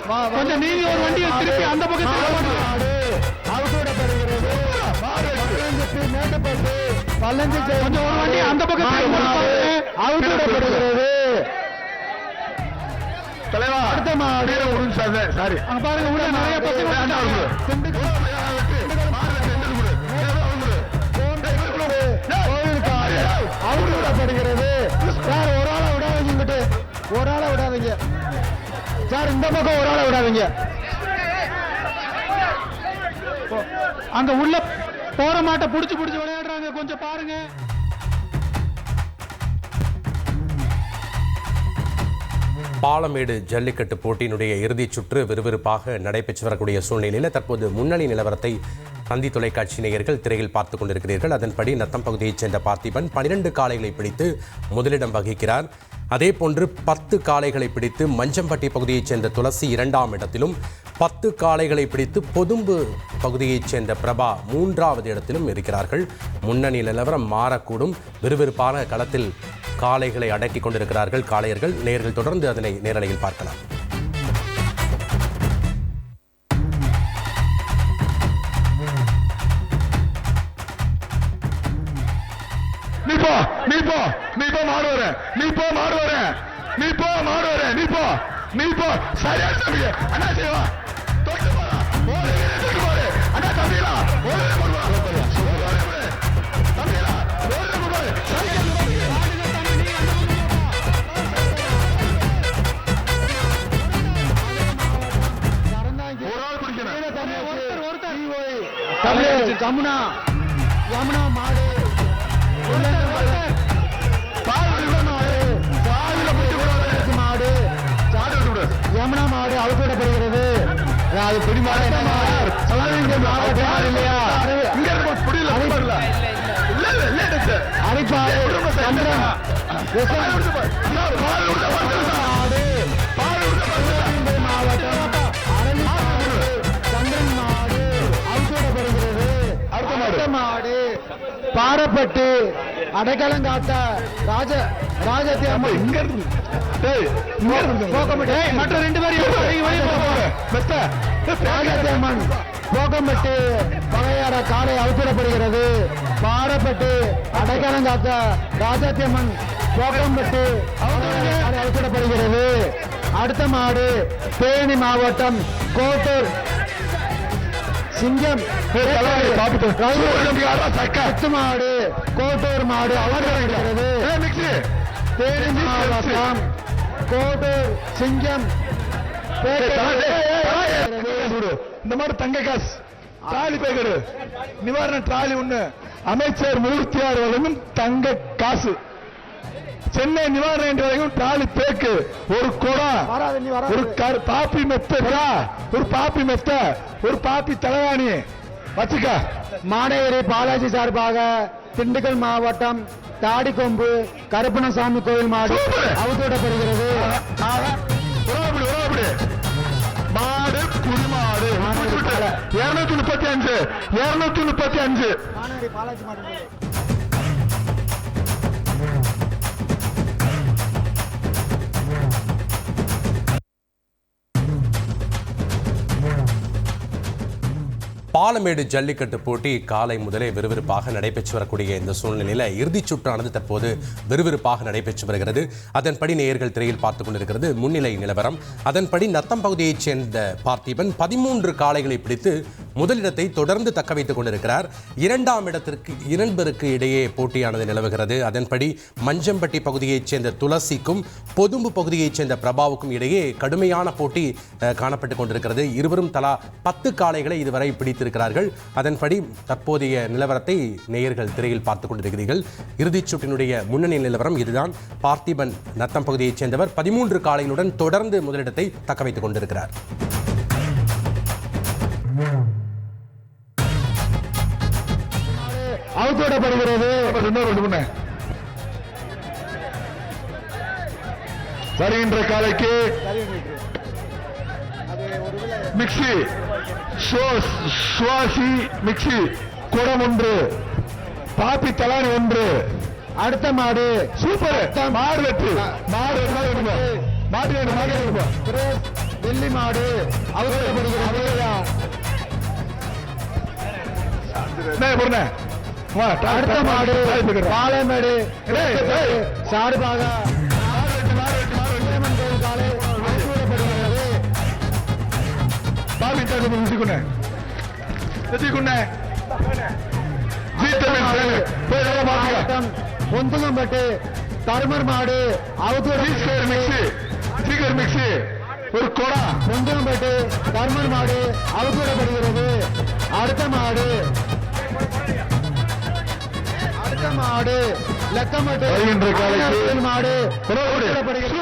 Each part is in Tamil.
கொஞ்சம் நீங்க ஒரு வண்டியை திருப்பி அந்த பக்கத்துல அவுட்டோடப்படுகிறது. கொஞ்சம் ஒரு வண்டி அந்த பக்கத்துல அவுட்டோடப்படுகிறது. தலைவா அடுத்த மாடு சாரி அங்க பாருங்க உள்ள நிறைய பசங்க அவுட்டோடப்படுகிறது. சார் ஒரு ஆளை விடாதீங்க, ஒரு ஆளை விடாதீங்க சார், இந்த பக்கம் ஒரு ஆளை விடாதீங்க. அங்க உள்ள போற மாட்டை புடிச்சு புடிச்சு விளையாடுறாங்க, கொஞ்சம் பாருங்க. பாலமேடு ஜல்லிக்கட்டு போட்டியினுடைய இறுதிச் சுற்று விறுவிறுப்பாக நடைபெற்று வரக்கூடிய சூழ்நிலையில் தற்போது முன்னணி நிலவரத்தை தந்தி தொலைக்காட்சி நேயர்கள் திரையில் பார்த்துக் கொண்டிருக்கிறீர்கள். அதன்படி நத்தம் பகுதியைச் சேர்ந்த பார்த்திபன் 12 காளைகளை பிடித்து முதலிடம் வகிக்கிறார். அதேபோன்று 10 காளைகளை பிடித்து மஞ்சம்பட்டி பகுதியைச் சேர்ந்த துளசி 2ஆம் இடத்திலும், 10 காளைகளை பிடித்து பொதும்பு பகுதியைச் சேர்ந்த பிரபா 3வது இடத்திலும் இருக்கிறார்கள். முன்னணி நிலவரம் மாறக்கூடும். விறுவிறுப்பான களத்தில் காளைகளை அடக்கி கொண்டிருக்கிறார்கள் காளையர்கள். நேயர்கள் தொடர்ந்து அதனை நேரலையில் பார்க்கலாம். யமுனா மாடு யமுனா மாடு அவுட்டோடப்படுகிறது. அது பிடிமாடு இல்லையா? அரிப்பாடு மாடு பாரப்பட்டு அடைக்கலம் காத்த ராஜத்தியம்மன் மற்ற 2 ராஜத்தியம்மன் போக்கம்பட்டு பகையாட காலை அவுத்திடப்படுகிறது. பாரப்பட்டு அடைக்கலம் காத்த ராஜத்தியம்மன் போக்கம்பட்டு அவுத்திடப்படுகிறது. அடுத்த மாடு தேனி மாவட்டம் கோட்டூர் சிங்கம் மாடு கோட்டூர் மாடு அவர்களுகிறது. தேனி மாவட்டம் கோட்டூர் சிங்கம் இந்த மாதிரி தங்க காசு டிராலி பேக்கரு நிவாரண டிராலி ஒண்ணு அமைச்சர் மூர்த்தியார் வழங்கும் தங்க காசு. சென்னை நிவாரண வரைக்கும் டிராலி பேக்கு ஒரு குடம், ஒரு பாப்பி மெத்த, ஒரு பாப்பி மெத்த, ஒரு பாப்பி தலைவாணி வச்சுக்க. மாநகரி பாலாஜி சார்பாக திண்டுக்கல் மாவட்டம் தாடிக்கொம்பு கருப்பணசாமி கோவில் மாடு அவுத்தோடப்படுகிறது. மாடு குடிமாடு 235 மாநகரி பாலாஜி மாடு. பாலமேடு ஜல்லிக்கட்டு போட்டி காலை முதலே விறுவிறுப்பாக நடைபெற்று வரக்கூடிய இந்த சூழ்நிலையில் இறுதிச் சுற்றானது தற்போது விறுவிறுப்பாக நடைபெற்று வருகிறது. அதன்படி நேயர்கள் திரையில் பார்த்துக் கொண்டிருக்கிறது முன்னிலை நிலவரம். அதன்படி நத்தம் பகுதியைச் சேர்ந்த பார்த்திபன் 13 காளைகளை பிடித்து முதலிடத்தை தொடர்ந்து தக்க வைத்துக் கொண்டிருக்கிறார். 2ஆம் இடத்திற்கு 2 பேருக்கு இடையே போட்டியானது நிலவுகிறது. அதன்படி மஞ்சம்பட்டி பகுதியைச் சேர்ந்த துளசிக்கும் பொதும்பு பகுதியைச் சேர்ந்த பிரபாவுக்கும் இடையே கடுமையான போட்டி காணப்பட்டுக் கொண்டிருக்கிறது. இருவரும் தலா 10 காளைகளை இதுவரை பிடித்து இருக்கிறார்கள். அதன்படி தற்போதைய நிலவரத்தை நேயர்கள் திரையில் பார்த்துக் கொண்டிருக்கிறீர்கள். இறுதிச் சுற்றினுடைய முன்னணி நிலவரம் இதுதான். பார்த்திபன் நத்தம் பகுதியைச் சேர்ந்தவர் 13 காளைகளுடன் தொடர்ந்து முதலிடத்தை தக்க வைத்துக் கொண்டிருக்கிறார். அவுத்தோடப்படுகிறது. வருகின்ற காலைக்கு மிக்சி சுவாசி மிக்சி குடம் 1, பாப்பி தலானி 1. அடுத்த மாடு சூப்பர் மாடு வெட்டு மாடு வெள்ளி மாடு அவுக்கப்படுகிறது. அடுத்த மாடு பாளையமேடு சார்பாக காலை அவுக்கப்படுகிறது. பொந்துகம்பட்டு தருமர் மாடு ஒரு கொடா பொந்துகம்பட்டு தருமர் மாடு அவுக்கப்படுகிறது. அடுத்த மாடு லக்கமட்டு மாடு அவுக்கப்படுகிறது.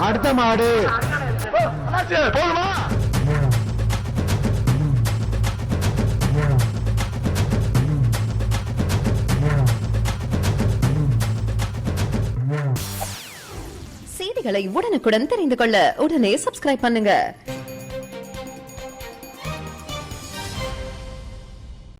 அடுத்த மாடு போதுமா? செய்திகளை உடனுக்குடன் தெரிந்து கொள்ள உடனே சப்ஸ்கிரைப் பண்ணுங்க.